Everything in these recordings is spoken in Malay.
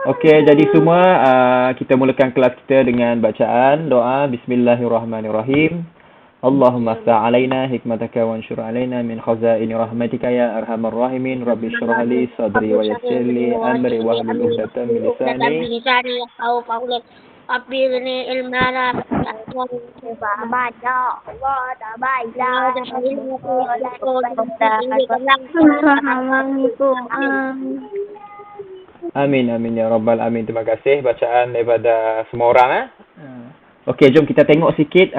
Okey, jadi semua kita mulakan kelas kita dengan bacaan doa Bismillahirrahmanirrahim. Allahumma ftah alaina hikmataka wa anshur alaina min khazaini rahmatika ya arhamar rahimin. Rabbi shrah li sadri wa yassir li amri wa hlul 'uqdatam min lisani. Rabbi zidni ilma la baca Allah tabaila Amin amin ya rabbal amin. Terima kasih bacaan daripada semua orang Okey, jom kita tengok sikit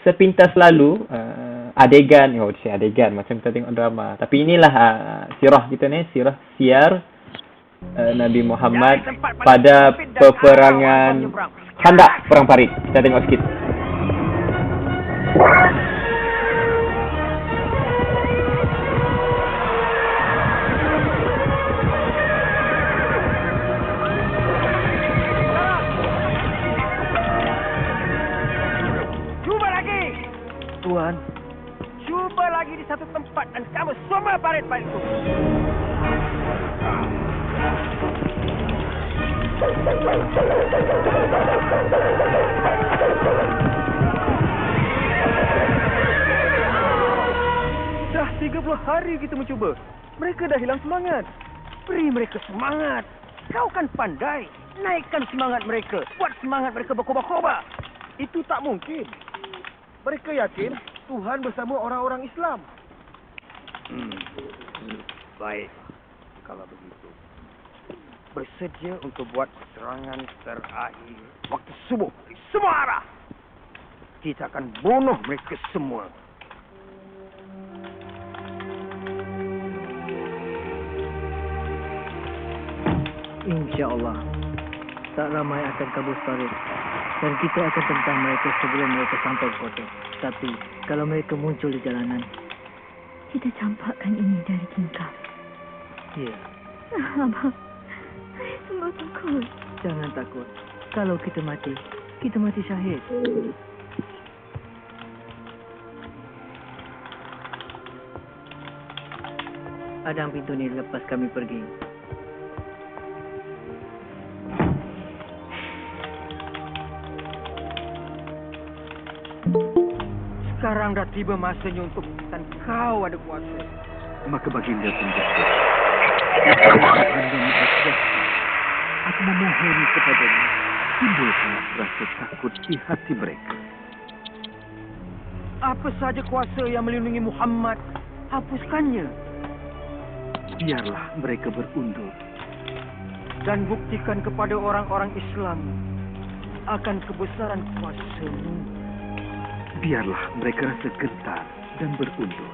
sepintas lalu adegan adegan macam kita tengok drama. Tapi inilah sirah kita ni, sirah siar Nabi Muhammad pada peperangan Khandaq, perang Parit. Kita tengok sikit. Tuan, cuba lagi di satu tempat dan kamu semua parit-parit itu. Dah 30 hari kita mencuba. Mereka dah hilang semangat. Beri mereka semangat. Kau kan pandai. Naikkan semangat mereka. Buat semangat mereka berkobar-kobar. Itu tak mungkin. Mereka yakin Tuhan bersama orang-orang Islam. Baik, kalau begitu. Bersedia untuk buat serangan terakhir waktu subuh di semua arah. Kita akan bunuh mereka semua. InsyaAllah, tak ramai akan kabur parit. Dan kita akan tentang mereka sebelum mereka sampai ke kota. Tapi, kalau mereka muncul di jalanan, kita campakkan ini dari tingkap. ya, Abang, saya sungguh takut. jangan takut. Kalau kita mati syahid. Adang pintu ni lepas kami pergi. Sekarang dah tiba masanya untuk dan kau ada kuasa. Maka baginda penjaga. Anda bersedia. Aku memohon kepadanya. Timbulkanlah rasa takut di hati mereka. Apa saja kuasa yang melindungi Muhammad, hapuskannya. Biarlah mereka berundur. Dan buktikan kepada orang-orang Islam akan kebesaran kuasa-Mu. Biarlah mereka rasa gentar dan berundur.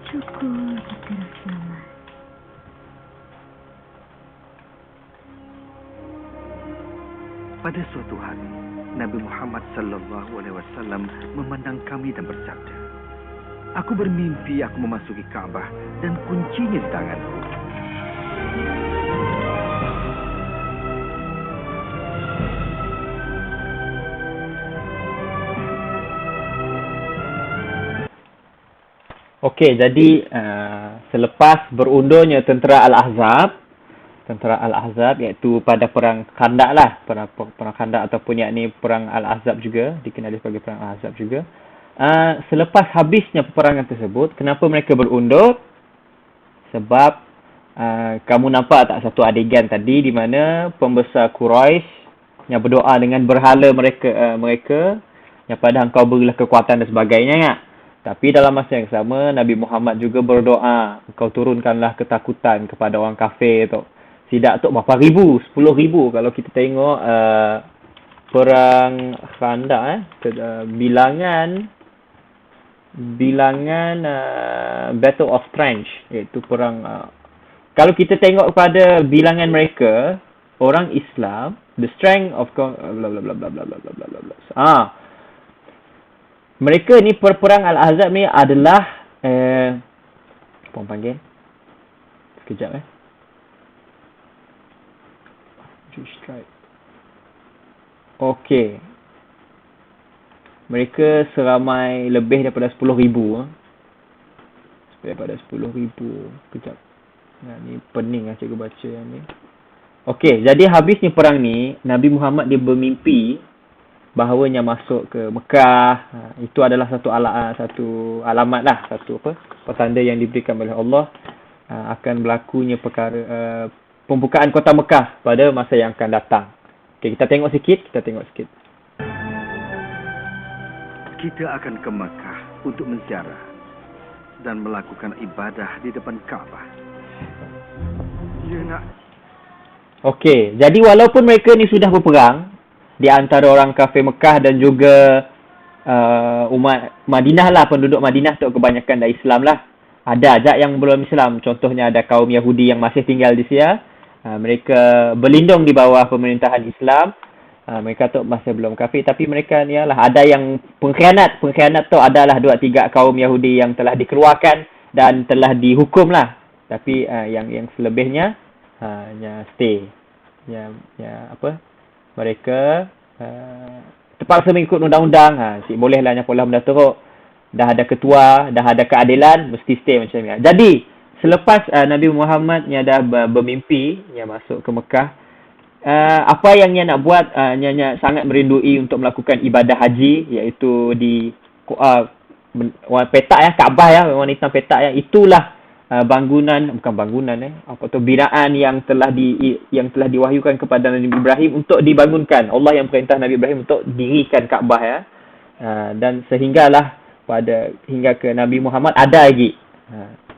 Syukur kita dah selamat. Pada suatu hari, Nabi Muhammad sallallahu alaihi wasallam memandang kami dan bersabda, "Aku bermimpi aku memasuki Kaabah dan kuncinya di tanganku." Okey, jadi selepas berundurnya tentera Al-Ahzab iaitu pada perang Khandaq lah, perang Khandaq ataupun yakni perang Al-Ahzab juga, dikenali sebagai perang Al-Ahzab juga. Selepas habisnya peperangan tersebut, kenapa mereka berundur? Sebab kamu nampak tak satu adegan tadi di mana pembesar Quraisy yang berdoa dengan berhala mereka yang pada engkau berilah kekuatan dan sebagainya kan? Tapi dalam masa yang sama, Nabi Muhammad juga berdoa, engkau turunkanlah ketakutan kepada orang kafir tu. Tidak tu berapa ribu, 10,000 kalau kita tengok perang Khandaq bilangan Battle of Trench, iaitu perang kalau kita tengok kepada bilangan mereka, orang Islam, the strength of bla bla bla bla bla bla bla bla bla. Mereka ni perang Al-Ahzab ni adalah apa orang panggil? Sekejap strike. Okey. Mereka seramai lebih daripada 10,000. Daripada 10,000. Kejap. Ni pening lah cikgu baca yang ni. Okey, jadi habisnya perang ni, Nabi Muhammad dia bermimpi bahawanya masuk ke Mekah. Itu adalah satu alamat lah, satu petanda yang diberikan oleh Allah akan berlakunya perkara pembukaan kota Mekah pada masa yang akan datang. Okey, kita tengok sikit. Kita akan ke Mekah untuk menziarah dan melakukan ibadah di depan Kaabah. Ya nak. Okey, jadi walaupun mereka ni sudah berperang di antara orang kafir Mekah dan juga umat Madinah lah, penduduk Madinah tu kebanyakan dah Islam lah. Ada ajak yang belum Islam. Contohnya ada kaum Yahudi yang masih tinggal di Syria. Mereka berlindung di bawah pemerintahan Islam. Mereka tu masih belum kafir, tapi mereka ni lah ada yang pengkhianat. Pengkhianat tu adalah 2-3 kaum Yahudi yang telah dikeluarkan dan telah dihukum lah. Tapi yang selebihnya stay. Mereka terpaksa mengikut undang-undang. Bolehlah nyapa Allah benda teruk. Dah ada ketua, dah ada keadilan, mesti stay macam ni. Jadi, selepas Nabi Muhammad dah bermimpi, yang masuk ke Mekah, apa yang dia nak buat, dia sangat merindui untuk melakukan ibadah haji, iaitu di petak Kaabah wanita petak itulah binaan yang telah diwahyukan kepada Nabi Ibrahim untuk dibangunkan. Allah yang perintah Nabi Ibrahim untuk dirikan Kaabah dan sehinggalah hingga ke Nabi Muhammad ada lagi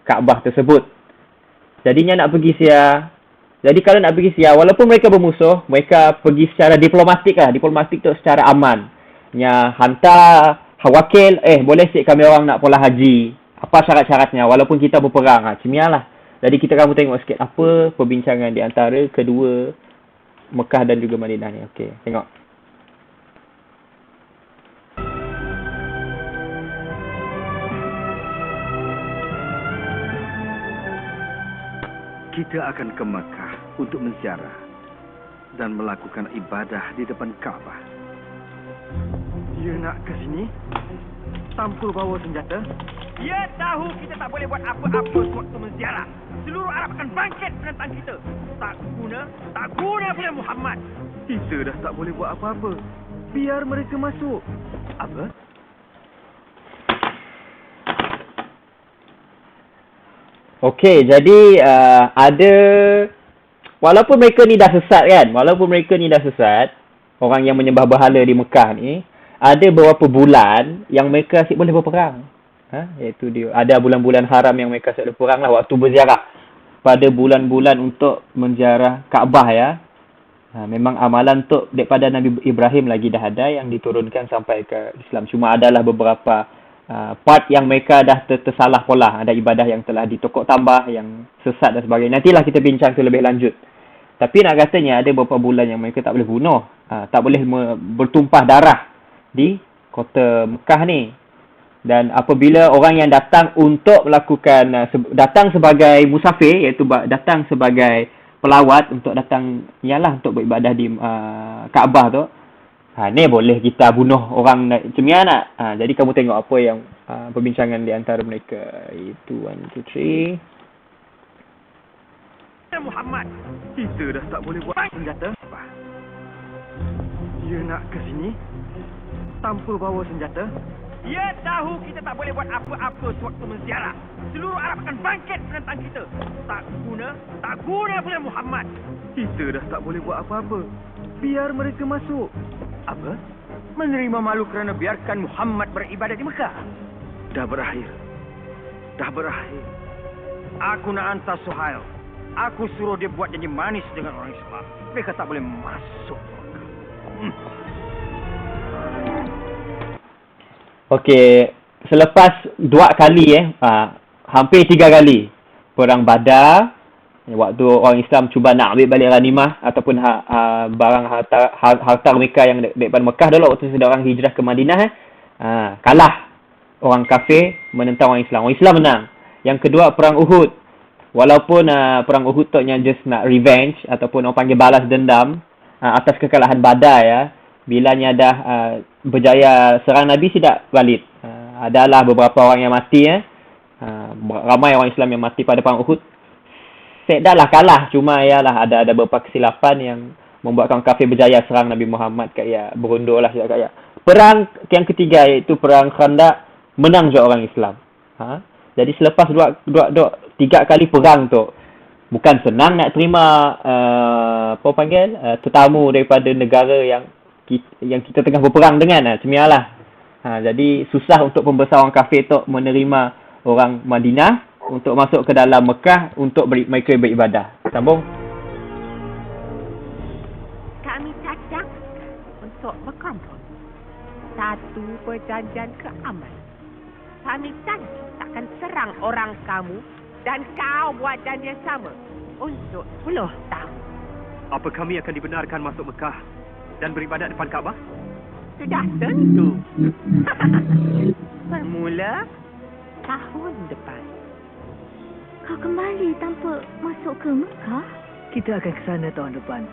Kaabah tersebut. Jadinya nak pergi Syria. Jadi kalau nak pergi Syria, walaupun mereka bermusuh, mereka pergi secara diplomatik lah. Diplomatik tu secara aman. Hantar wakil, boleh sik kami orang nak pola haji. Apa syarat-syaratnya walaupun kita berperang. Cimialah. Jadi kamu tengok sikit apa perbincangan di antara kedua Mekah dan juga Madinah ni. Okey, tengok. Kita akan ke Mekah untuk menziarah dan melakukan ibadah di depan Kaabah. Dia nak ke sini tanpa bawa senjata. Dia tahu kita tak boleh buat apa-apa sewaktu menziarah. Seluruh Arab akan bangkit menentang kita. Tak guna pula Muhammad. Kita dah tak boleh buat apa-apa. Biar mereka masuk. Apa? Okey, jadi ada walaupun mereka ni dah sesat kan, orang yang menyembah berhala di Mekah ni, ada beberapa bulan yang mereka asyik boleh berperang. Iaitu dia ada bulan-bulan haram yang mereka asyik berperang lah waktu berziarah. Pada bulan-bulan untuk menziarah Kaabah Memang amalan untuk daripada Nabi Ibrahim lagi dah ada yang diturunkan sampai ke Islam. Cuma adalah beberapa part yang mereka dah tersalah pola. Ada ibadah yang telah ditokok tambah, yang sesat dan sebagainya. Nantilah kita bincang tu lebih lanjut. Tapi nak katanya ada beberapa bulan yang mereka tak boleh bunuh. Tak boleh bertumpah darah di kota Mekah ni. Dan apabila orang yang datang untuk melakukan, datang sebagai musafir, iaitu datang sebagai pelawat untuk datang, ialah untuk beribadah di Kaabah tu, ni boleh kita bunuh orang macam ni nak. Jadi kamu tengok apa yang perbincangan di antara mereka. Itu 1, 2, 3. Muhammad, kita dah tak boleh buat senjata. Dia nak ke sini tanpa bawa senjata. Dia tahu kita tak boleh buat apa-apa sewaktu menziarah. Seluruh Arab akan bangkit menentang kita. Tak guna pula Muhammad. Kita dah tak boleh buat apa-apa. Biar mereka masuk. Apa? Menerima malu kerana biarkan Muhammad beribadat di Mekah. Dah berakhir. Aku nak hantar Suhail. Aku suruh dia buat janji manis dengan orang Islam. Mereka tak boleh masuk. Okey, selepas 2 kali hampir 3 kali perang Badar, waktu orang Islam cuba nak ambil balik ghanimah ataupun barang harta mereka yang daripada Mekah dulu waktu sedang orang hijrah ke Madinah, kalah orang kafir menentang orang Islam. Orang Islam menang. Yang kedua perang Uhud. Walaupun perang Uhud tu just nak revenge ataupun orang panggil balas dendam atas kekalahan Badar ya. Bilanya dah berjaya serang Nabi tidak valid. Adalah beberapa orang yang mati ramai orang Islam yang mati pada perang Uhud. Dah lah kalah, cuma ialah ada beberapa kesilapan yang membuatkan kafir berjaya serang Nabi Muhammad berundur lah kat. Perang yang ketiga iaitu perang Khandaq, menang juga orang Islam. Jadi selepas 3 kali perang tu, bukan senang nak terima tetamu daripada negara yang kita tengah berperang dengan. Cemialah. Jadi susah untuk pembesar orang kafir tu menerima orang Madinah untuk masuk ke dalam Mekah untuk mereka beribadah. Sambung. Kami cadang untuk berkumpul. Satu perjanjian keamanan. Kami janji takkan serang orang kamu dan kau buat janji yang sama untuk 10 tahun. Apa kami akan dibenarkan masuk Mekah dan beribadat depan Kaabah? Sudah tentu. Bermula tahun depan. Kau kembali tanpa masuk ke Mekah? Kita akan ke sana tahun depan.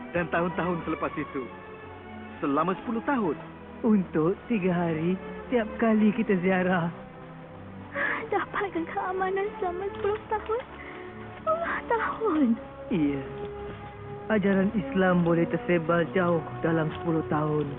Dan tahun-tahun selepas itu. Selama 10 tahun. Untuk 3 hari setiap kali kita ziarah. Dapatkan keamanan selama 10 tahun? 10 tahun? Iya. Ajaran Islam boleh tersebar jauh dalam 10 tahun.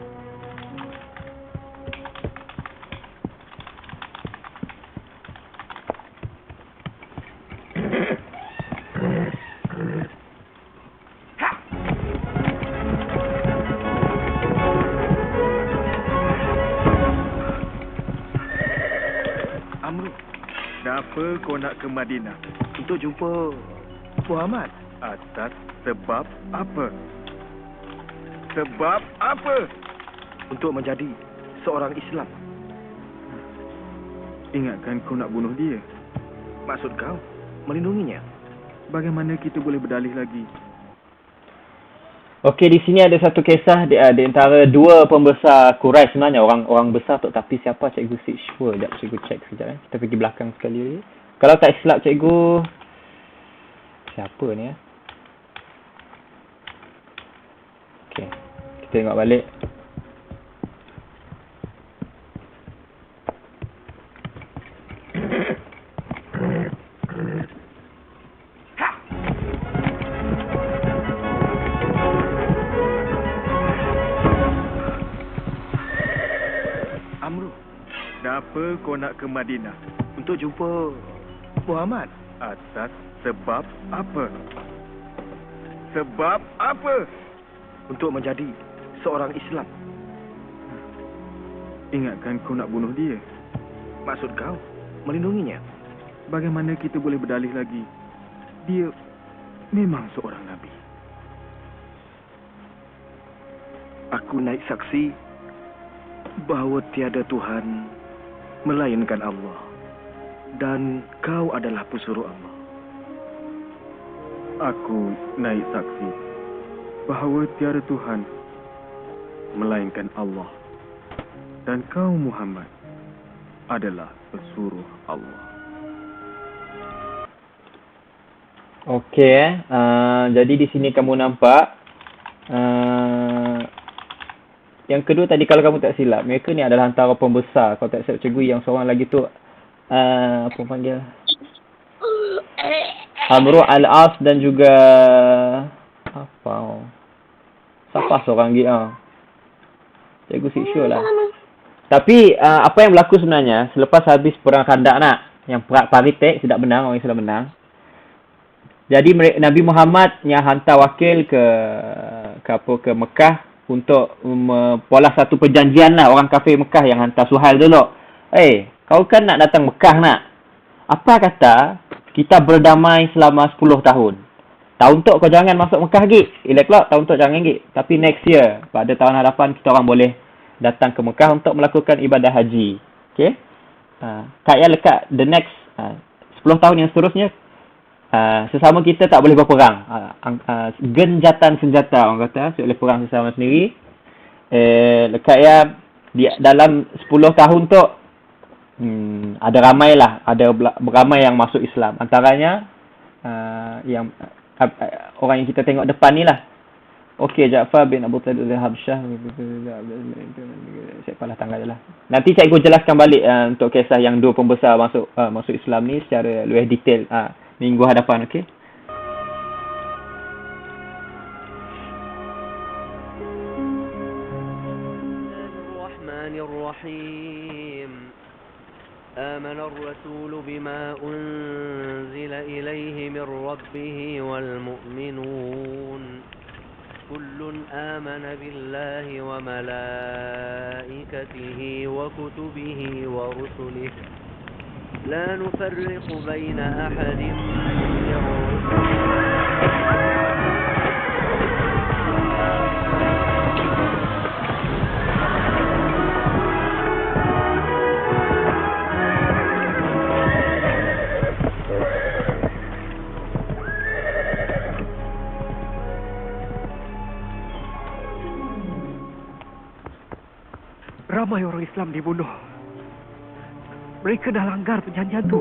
Amru, kenapa kau nak ke Madinah? Untuk jumpa Muhammad? Atas sebab apa? Sebab apa? Untuk menjadi seorang Islam. Ingatkan kau nak bunuh dia. Maksud kau, melindunginya. Bagaimana kita boleh berdalih lagi? Okey, di sini ada satu kisah di antara 2 pembesar Quraisy sebenarnya, orang besar tu, tapi siapa cikgu sure. Sekejap cikgu check sekejap Kita pergi belakang sekali lagi. Kalau tak silap cikgu, siapa ni Okey, kita tengok balik. Amru, kenapa kau nak ke Madinah? Untuk jumpa Muhammad? Atas sebab apa? Sebab apa? Untuk menjadi seorang Islam. Ingatkan kau nak bunuh dia. Maksud kau, melindunginya. Bagaimana kita boleh berdalih lagi? Dia memang seorang Nabi. Aku naik saksi bahawa tiada Tuhan melainkan Allah dan kau adalah pesuruh Allah. Aku naik saksi bahawa tiada Tuhan melainkan Allah dan kau Muhammad adalah pesuruh Allah. Okey, jadi di sini kamu nampak yang kedua tadi kalau kamu tak silap, mereka ni adalah antara pembesar. Kalau tak silap cikgu yang seorang lagi tu apa panggil? Amru al-As dan juga apa? Siapa seorang lagi Cikgu Sikshu lah. Tapi apa yang berlaku sebenarnya selepas habis perang Khandak yang Paritek tidak menang, orang Islam menang. Jadi Nabi Muhammad yang hantar wakil ke Mekah untuk pola satu perjanjian lah. Orang kafir Mekah yang hantar Suhail dulu. Kau kan nak datang Mekah nak. Apa kata kita berdamai selama 10 tahun. Tahun tu kau jangan masuk Mekah lagi. Elok lah tahun tu jangan lagi. Tapi next year, pada tahun hadapan kita orang boleh datang ke Mekah untuk melakukan ibadah haji. Okay? Kayak lekat the next 10 tahun yang seterusnya, sesama kita tak boleh berperang. Genjatan senjata orang kata, boleh perang sesama sendiri. Lekat dalam 10 tahun tu ada ramai yang masuk Islam. Antaranya yang orang yang kita tengok depan ni lah. Okey, Ja'far bin Abu Talib al-Habsyah. Saya palah tanggal je lah. Nanti cikgu jelaskan balik untuk kisah yang dua pembesar masuk Islam ni secara lebih detail minggu hadapan, okey? Bismillahirrahmanirrahim. آمن الرسول بما أنزل إليه من ربه والمؤمنون كل آمن بالله وملائكته وكتبه ورسله لا نفرق بين أحد من رسله Ramai orang Islam dibunuh. Mereka dah langgar perjanjian tu.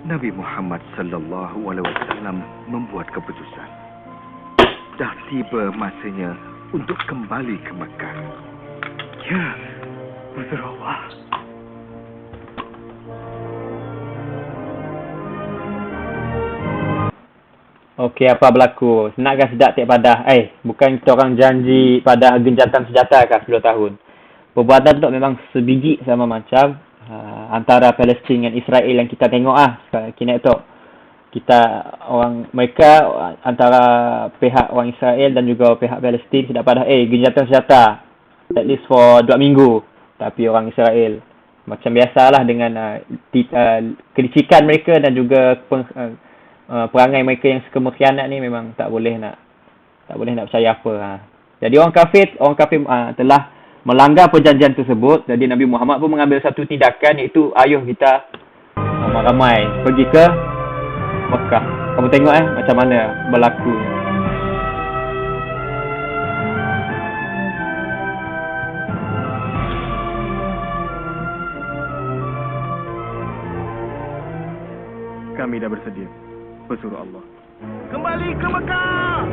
Nabi Muhammad sallallahu alaihi wasallam membuat keputusan. Dah tiba masanya untuk kembali ke Mekah. Ya, betul Allah. Okey, apa berlaku? Senang kan sedap tiap padah? Bukan kita orang janji pada genjatan senjata kan 10 tahun. Perbuatan tu memang sebiji sama macam antara Palestin dan Israel yang kita tengok kini tu. Mereka antara pihak orang Israel dan juga pihak Palestin tidak pada genjatan senjata at least for 2 minggu. Tapi orang Israel macam biasalah dengan kelicikan mereka dan juga perangai mereka yang suka mengkhianat ni memang tak boleh nak percaya apa. Jadi orang kafir telah melanggar perjanjian tersebut. Jadi Nabi Muhammad pun mengambil satu tindakan, iaitu ayuh kita ramai pergi ke Mekah. Kamu tengok macam mana berlaku. Kami dah bersedia, pesuruh Allah. Kembali ke Mekah!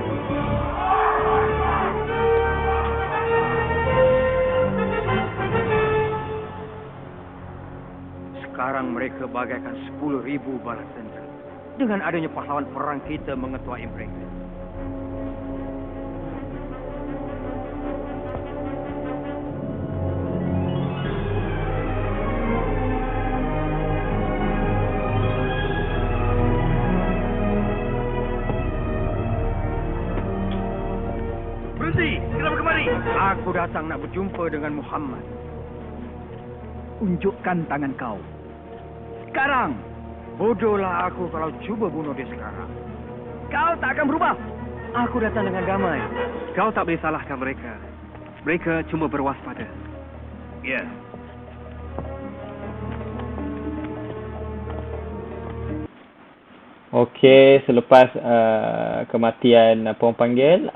Sekarang mereka bagaikan 10,000 balas dendam dengan adanya pahlawan perang kita mengetuai mereka. Berhenti! Kenapa kembali? Aku datang nak berjumpa dengan Muhammad. Unjukkan tangan kau. Sekarang! Bodohlah aku kalau cuba bunuh dia sekarang. Kau tak akan berubah. Aku datang dengan damai. Kau tak boleh salahkan mereka. Mereka cuma berwaspada. Ya. Okey, selepas kematian apa orang panggil,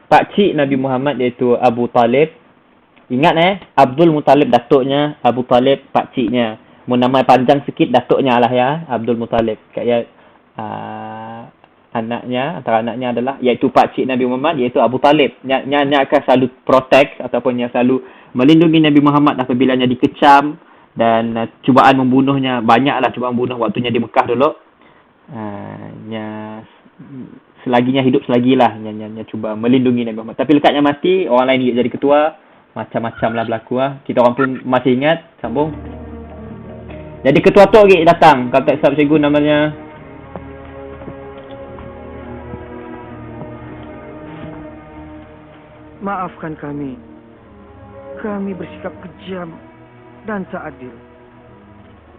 pakcik Nabi Muhammad iaitu Abu Talib. Ingat Abdul Muttalib datuknya, Abu Talib pakciknya. Mau nama panjang sikit datuknya lah ya, Abdul Muttalib. Kayak antara anaknya adalah iaitu pakcik Nabi Muhammad iaitu Abu Talib. Yang akan selalu protect ataupun yang selalu melindungi Nabi Muhammad apabila nya dikecam dan cubaan membunuhnya. Banyaklah cubaan membunuh waktunya di Mekah dulu. Selaginya hidup selagilah nya cuba melindungi Nabi Muhammad. Tapi lekatnya mati, orang lain jadi ketua, macam-macam lah berlaku lah. Kita orang pun masih ingat, sambung. Jadi ketua tu lagi datang, kalau tak salah cikgu namanya Maafkan kami. Kami bersikap kejam dan tak adil.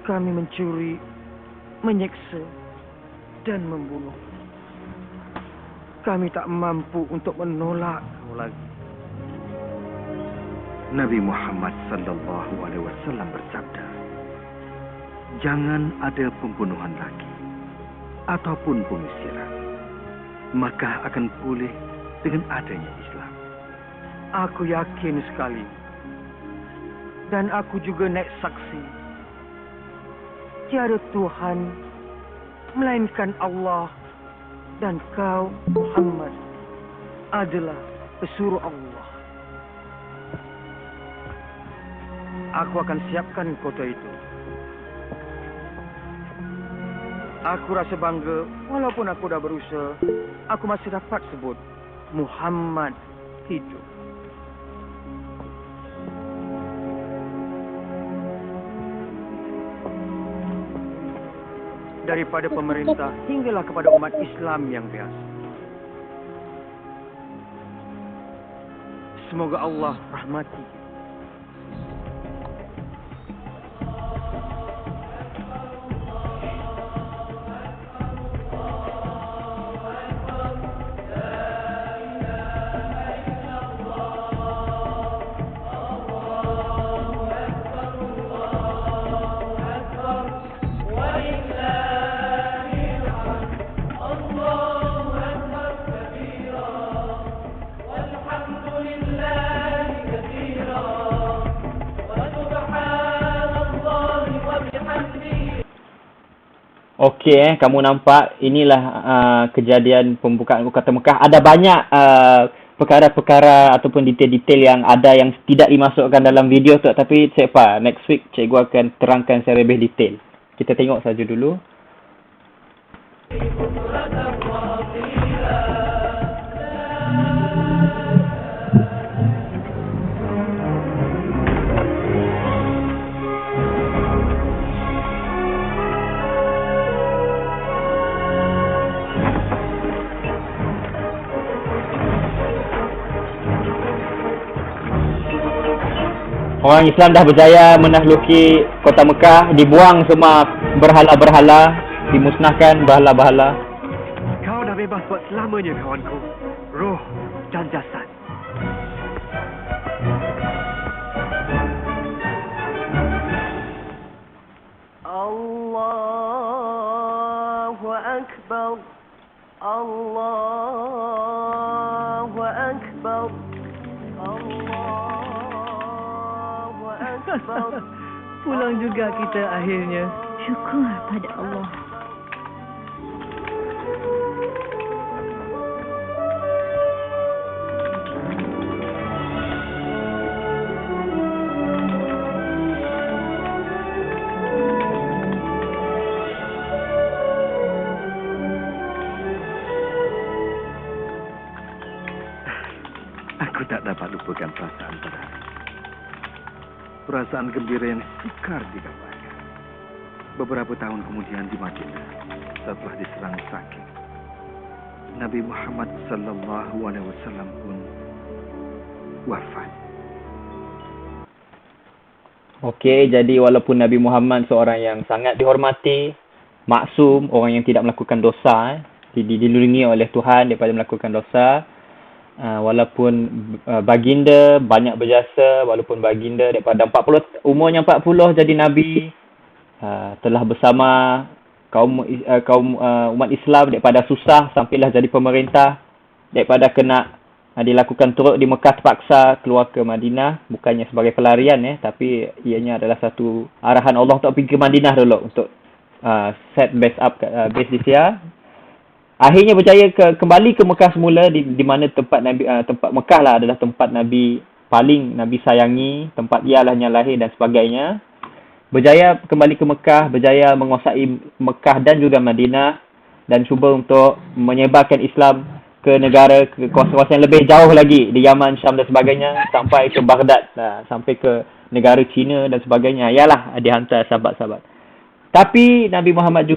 Kami mencuri, menyeksa dan membunuh. Kami tak mampu untuk menolak kau lagi. Nabi Muhammad sallallahu alaihi wasallam bersabda, jangan ada pembunuhan lagi ataupun pengusiran, maka akan pulih dengan adanya Islam. Aku yakin sekali. Dan aku juga naik saksi. Tiada Tuhan melainkan Allah dan kau Muhammad adalah pesuruh Allah. Aku akan siapkan kota itu. Aku rasa bangga walaupun aku dah berusaha, aku masih dapat sebut Muhammad hidup. Daripada pemerintah hinggalah kepada umat Islam yang biasa. Semoga Allah rahmati. Okey, kamu nampak inilah kejadian pembukaan kota Mekah. Ada banyak perkara-perkara ataupun detail-detail yang ada yang tidak dimasukkan dalam video tu, tapi next week cikgu akan terangkan secara lebih detail. Kita tengok saja dulu. Orang Islam dah berjaya menakluki kota Mekah, dibuang semua berhala-berhala, dimusnahkan berhala-berhala. Kau dah bebas buat selamanya, kawanku. Roh dan jasad. Allahu Akbar. Allahu Akbar. Pulang juga kita akhirnya. Syukur pada Allah. Aku tak dapat lupakan perasaan pada hari. Perasaan gembira yang sukar digambarkan. Beberapa tahun kemudian di Madinah, setelah diserang sakit, Nabi Muhammad sallallahu alaihi wasallam pun wafat. Okey, jadi walaupun Nabi Muhammad seorang yang sangat dihormati, maksum, orang yang tidak melakukan dosa, dilindungi oleh Tuhan daripada melakukan dosa. Walaupun baginda banyak berjasa, walaupun baginda daripada umurnya 40 jadi nabi, telah bersama kaum umat Islam daripada susah sampailah jadi pemerintah, daripada kena dilakukan turut di Mekah terpaksa keluar ke Madinah, bukannya sebagai pelarian tapi ianya adalah satu arahan Allah untuk pergi ke Madinah dulu untuk set base di Sia. Akhirnya berjaya kembali ke Mekah semula, di mana tempat Nabi tempat Mekah lah adalah tempat Nabi paling Nabi sayangi, tempat ialahnya lahir dan sebagainya. Berjaya kembali ke Mekah, berjaya menguasai Mekah dan juga Madinah, dan cuba untuk menyebarkan Islam ke negara, ke kawasan-kawasan lebih jauh lagi di Yaman, Syam dan sebagainya, sampai ke Baghdad, sampai ke negara China dan sebagainya. Yalah, dihantar sahabat-sahabat. Tapi Nabi Muhammad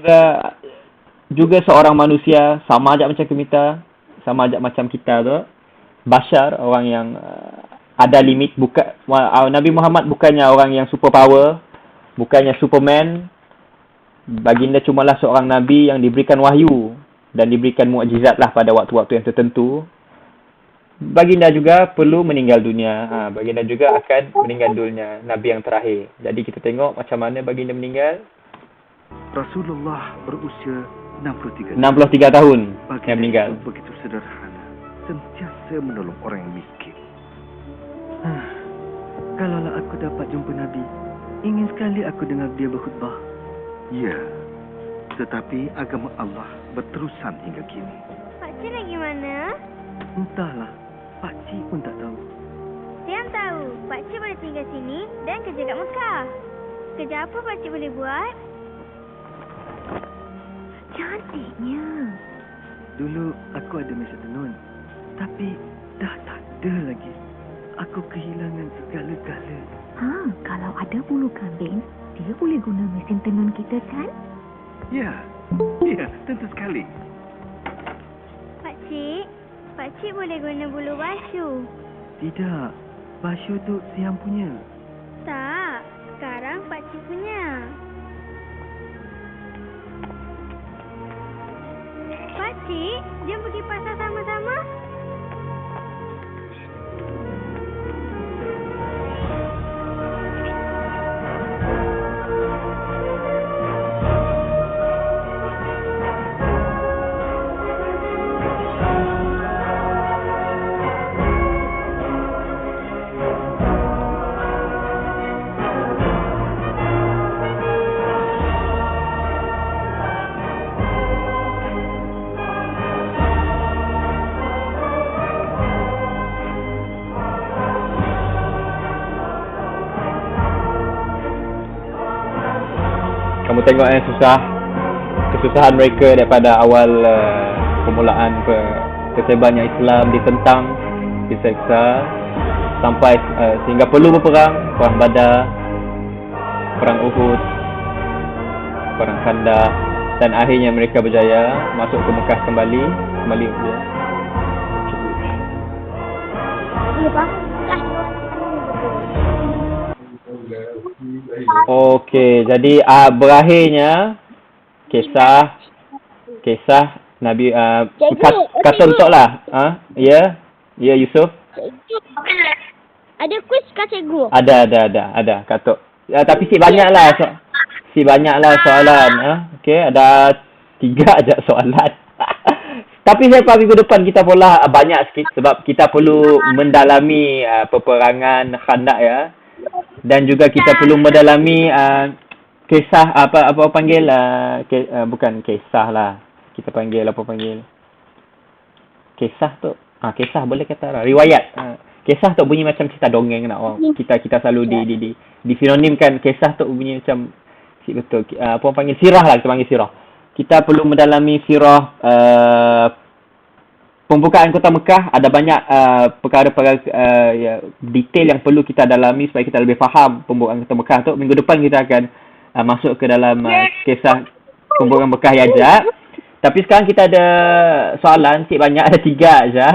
juga seorang manusia, sama aja macam kita, sama aja macam kita tu. Bashar, orang yang ada limit. Nabi Muhammad bukannya orang yang super power, bukannya Superman. Baginda cumalah seorang nabi yang diberikan wahyu dan diberikan mukjizat lah pada waktu-waktu yang tertentu. Baginda juga perlu meninggal dunia. Baginda juga akan meninggal dunia, nabi yang terakhir. Jadi kita tengok macam mana baginda meninggal. Rasulullah berusia 63 tahun baginda yang meninggal. Begitu sederhana, sentiasa menolong orang yang miskin. Kalaulah aku dapat jumpa Nabi, ingin sekali aku dengar dia berkhutbah. Ya, tetapi agama Allah berterusan hingga kini. Pakcik lagi mana? Entahlah, pakcik pun tak tahu. Tiang tahu, pakcik boleh tinggal sini dan kerja kat Mekah. Kerja apa pakcik boleh buat? Cantiknya. Dulu aku ada mesin tenun, tapi dah tak ada lagi. Aku kehilangan segala-gala. Kalau ada bulu kambing, dia boleh guna mesin tenun kita kan? Ya, tentu sekali. Pakcik boleh guna bulu basyu. Tidak, basyu tu Siang punya. Tak, sekarang pakcik punya. Pakcik, jom pergi pasar sama-sama. Kamu tengok kesusahan mereka daripada awal permulaan kesebarannya Islam ditentang, diseksa, sampai sehingga perlu berperang, perang Badar, perang Uhud, perang Khandaq, dan akhirnya mereka berjaya masuk ke Mekah kembali berjaya. Okey, jadi berakhirnya kisah Nabi kata betul lah. Ya Yusuf. Ada kuis kat cikgu? Ada Katuk. Tapi si banyaklah soalan. Okey, ada 3 aja soalan. Tapi saya faham minggu depan kita pula banyak sikit sebab kita perlu mendalami peperangan Khandaq ya. Dan juga kita perlu mendalami kisah apa panggil bukan kisah lah. Kita panggil kisah tu. Kisah boleh kata lah. Riwayat. Kisah tu bunyi macam cerita dongeng nak orang. Kita selalu di sinonimkan kisah tu bunyi macam betul. Apa orang panggil sirah lah, kita panggil sirah. Kita perlu mendalami sirah pembukaan kota Mekah. Ada banyak perkara-perkara detail yang perlu kita dalami supaya kita lebih faham pembukaan kota Mekah tu. Minggu depan kita akan masuk ke dalam kisah pembukaan Mekah yang ajak. Tapi sekarang kita ada soalan, banyak, ada 3 aja.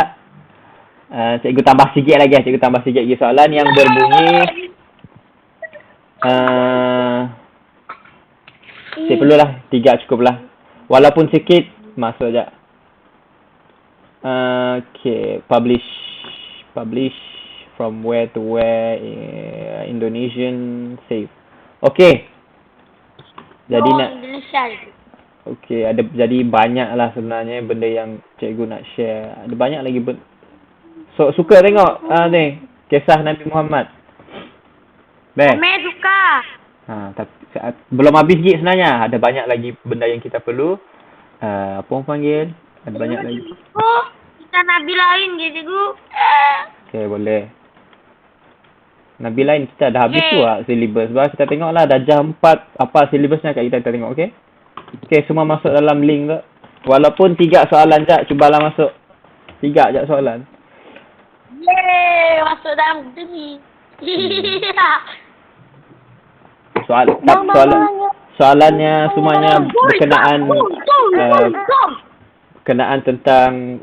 Cikgu tambah sikit lagi soalan yang berbunyi perlulah 3 cukuplah. Walaupun sikit masuk aja. Okay, publish from where to where, Indonesian save. Okay. Jadi Indonesia. okay, jadi banyak lah sebenarnya benda yang cikgu nak share. Ada banyak lagi suka tengok ni kisah Nabi Muhammad. Baik. Kami suka. Tapi belum habis lagi sebenarnya. Ada banyak lagi benda yang kita perlu. Apa orang panggil? Ada banyak lagi. Oh, kita Nabi lain je cikgu. Okay, boleh. Nabi lain kita dah habis tu lah silibus. Baru kita tengoklah Dajjal 4 apa silibusnya kat kita tengok, okey? Okey, semua masuk dalam link tu. Walaupun 3 soalan je, cubalah masuk. 3 je soalan. Yeay, masuk dalam ni. Soalannya semuanya berkenaan tentang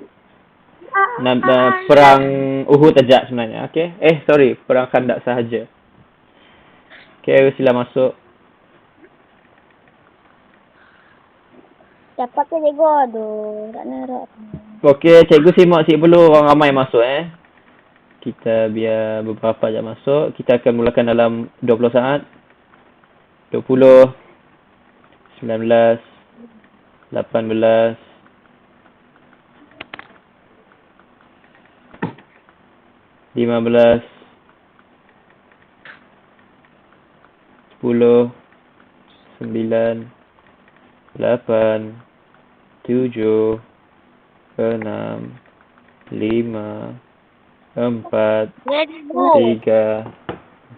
perang Uhud saja sebenarnya. Okey. Perang Khandaq sahaja. Okey, sila masuk. Dapat ke cikgu? Aduh, tak narak. Okey, cikgu simak sikit dulu orang ramai masuk Kita biar beberapa jam masuk. Kita akan mulakan dalam 20 saat. 20, 19, 18, 10, 9, 8, 7, 6, 5, 4, 3,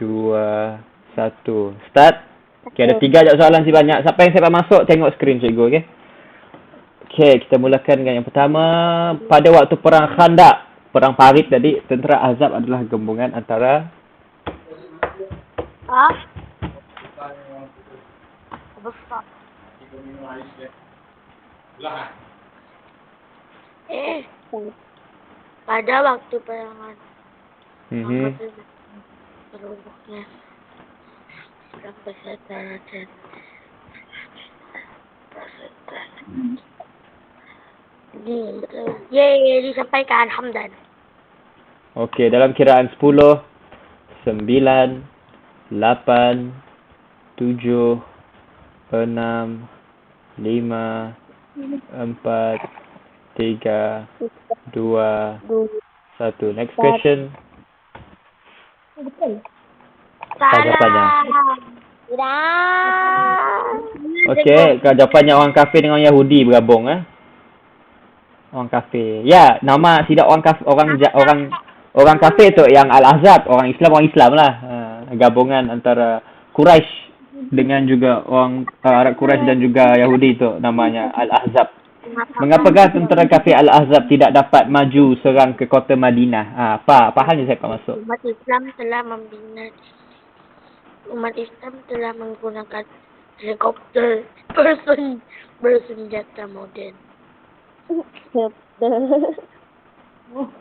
2, 1. Start. Okay, ada 3 je soalan si banyak. Siapa yang siapa masuk, tengok skrin cikgu, okey? Okay, kita mulakan dengan yang pertama. Pada waktu perang Khandaq, perang Parit tadi, tentera Ahzab adalah gabungan antara pada waktu perangan. Terubuknya perang persaudaraan dan disampaikan Hamdan. Okey, dalam kiraan 10, 9, 8, 7, 6, 5, 4, 3, 2, 1. Next question. Jawapannya. Okey, jawapannya orang kafir dengan orang Yahudi bergabung Orang kafir. Ya, nama tidak orang kafir, orang kafir tu yang Al-Ahzab, orang Islam lah. Gabungan antara Quraisy dengan juga orang Arab Quraisy dan juga Yahudi tu namanya Al-Ahzab. Mengapakah tentera kafir Al-Ahzab tidak dapat maju serang ke kota Madinah? Apa halnya saya akan masuk? Umat Islam telah menggunakan helikopter bersenjata moden.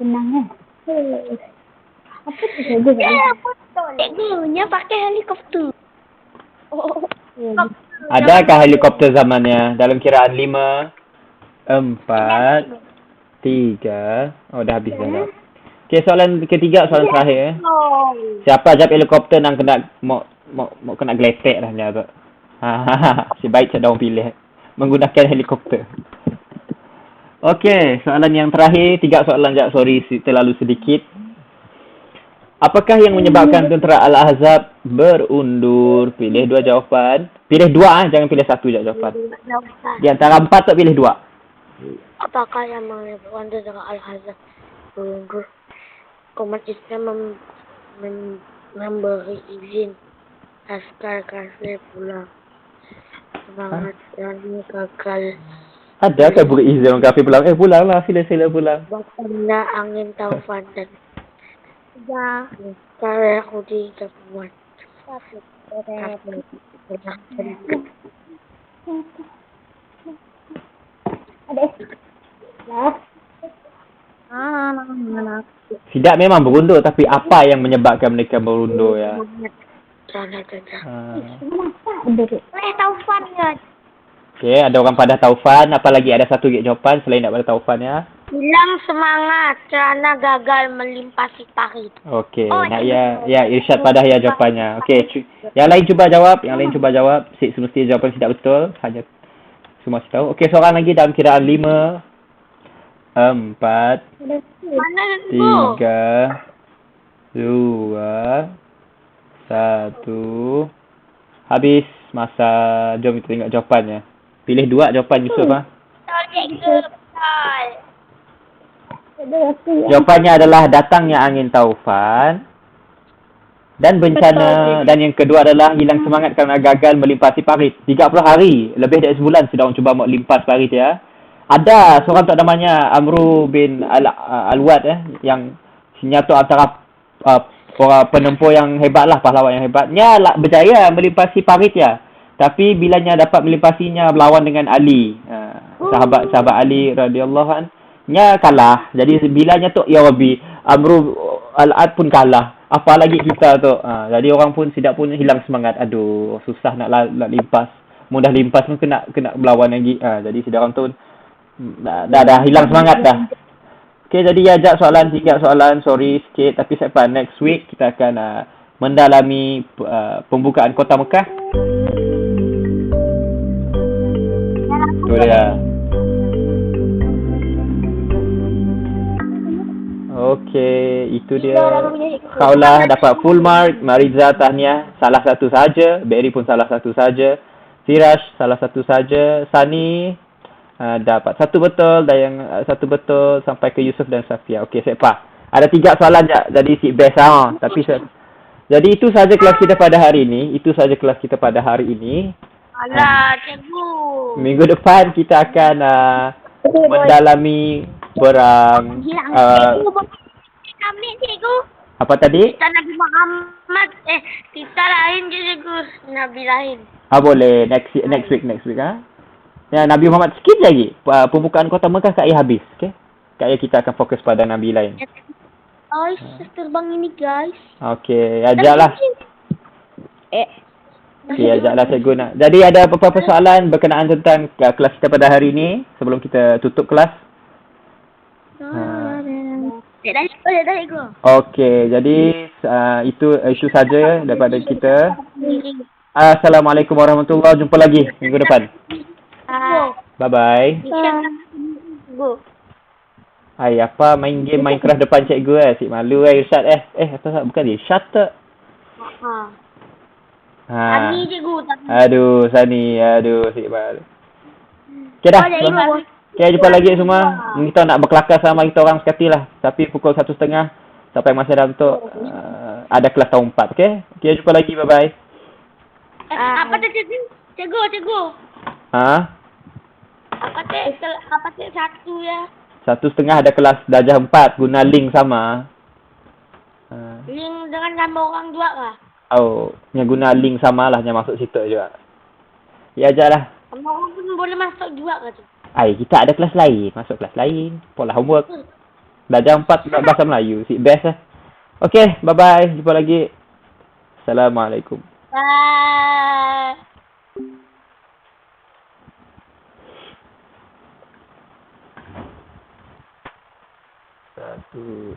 Senang Apa tu cikgu? Cikgunya pakai helikopter. Adakah helikopter zamannya? Dalam kiraan 5, 4, 3. Oh, dah habis dah. Okey, soalan ketiga, soalan terakhir. Siapa jawab helikopter nang kena mau kena geletek dah dia tu. Si baik ada orang pilih menggunakan helikopter. Okey, soalan yang terakhir, 3 soalan je, sorry terlalu sedikit. Apakah yang menyebabkan tentera Al-Ahzab berundur? Pilih 2 jawapan. Pilih 2 jangan pilih 1 je jawapan. Di antara 4 tu pilih 2. Apakah yang menyebabkan tentera Al-Ahzab berundur? Umat Islam memberi izin askar kafir pulang. Semangat dan gagal. Adakah beri izin orang kafir pulang? Pulanglah, sila pulang. Bertanda angin taufan dan cara Yahudi gabungan. Tidak memang berundur, tapi apa yang menyebabkan mereka berundur ya? Taufan kan? Okey, ada orang pada taufan. Apa lagi? Ada satu lagi jawapan selain daripada taufan ya? Hilang semangat kerana gagal melimpasi parit. Okey, nak ya Irsyad pada ya jawapannya. Okey, yang lain cuba jawab, semestinya jawapan tidak betul, hanya semua tahu. Okey, seorang lagi dalam kiraan 5 4 Mana tu? 3 2 1 habis masa. Jom kita tengok jawapannya. Pilih 2 jawapan Yusuf ah. Jawapannya adalah datangnya angin taufan dan bencana, dan yang kedua adalah hilang semangat kerana gagal melimpasi parit. 30 hari, lebih dari sebulan sudah orang cuba mau limpas parit ya. Ada seorang tak namanya Amru bin Al-Wad yang nyatu antara orang penempur yang hebat lah, pahlawan yang hebatnya berjaya melimpasi parit ya. Tapi bilanya dapat melimpasinya berlawan dengan Ali. Sahabat Ali radhiyallahu anhu nya kalah. Jadi bilanya tu ya Rabbi, Amru Al-Ad pun kalah. Apalagi kita tu. Jadi orang pun tidak pun hilang semangat. Aduh, susah nak limpas. Mudah limpas pun kena berlawan lagi. Jadi sedang orang tu dah hilang semangat dah. Okey, jadi ajak soalan 3 soalan. Sorry sikit tapi sampai next week kita akan mendalami pembukaan Kota Mekah. Tu dia. Okey, itu dia. Khawlah dapat full mark, Mariza tahniah salah satu saja, Berry pun salah satu saja, Firash salah satu saja, Sani dapat 1 betul dan yang 1 betul sampai ke Yusuf dan Safia. Okey, Sepah. Ada 3 soalan je. Jadi si best tapi jadi itu saja kelas kita pada hari ini. Alah, cikgu. Minggu depan kita akan mendalami perang Cikgu. apa tadi? Kita Nabi Muhammad. Kita lain je cikgu. Nabi lain. Boleh next week Ya, Nabi Muhammad sikit lagi. Pembukaan Kota Mekah Kak Ayah habis, okey? Kak Ayah kita akan fokus pada nabi lain. Guys, terbang ini guys. Okey, ajaklah. Okey, ajaklah cikgu nak. Jadi ada beberapa soalan berkenaan tentang kelas kita pada hari ini sebelum kita tutup kelas. Dah cikgu. Okey, jadi itu saja daripada kita. Assalamualaikum warahmatullahi wabarakatuh. Jumpa lagi minggu depan. Bye bye. Cikgu. Apa main game Minecraft depan cikgu Asyik malu Irsyad apa bukan dia Shutter. Sani cikgu. Aduh Sani, asyik malu. Okey dah. Okey, jumpa lagi semua. Kita nak berkelakar sama kita orang sekali lah. Tapi pukul 1:30 sampai masa dah untuk ada kelas tahun 4, okey? Okey, jumpa lagi. Bye bye. Apa tu cikgu? Cikgu. Apa tu 1 ya? 1:30 ada kelas darjah 4 guna link sama. Link dengan gambar orang 2 kah? Yang guna link sama lah yang masuk situ juga. Ya ajaklah. Orang pun boleh masuk 2 kah tu? Kita ada kelas lain, masuk kelas lain. Pola homework. Darjah 4 bahasa Melayu, si best lah. Okey, bye bye. Jumpa lagi. Assalamualaikum. Bye. Satu.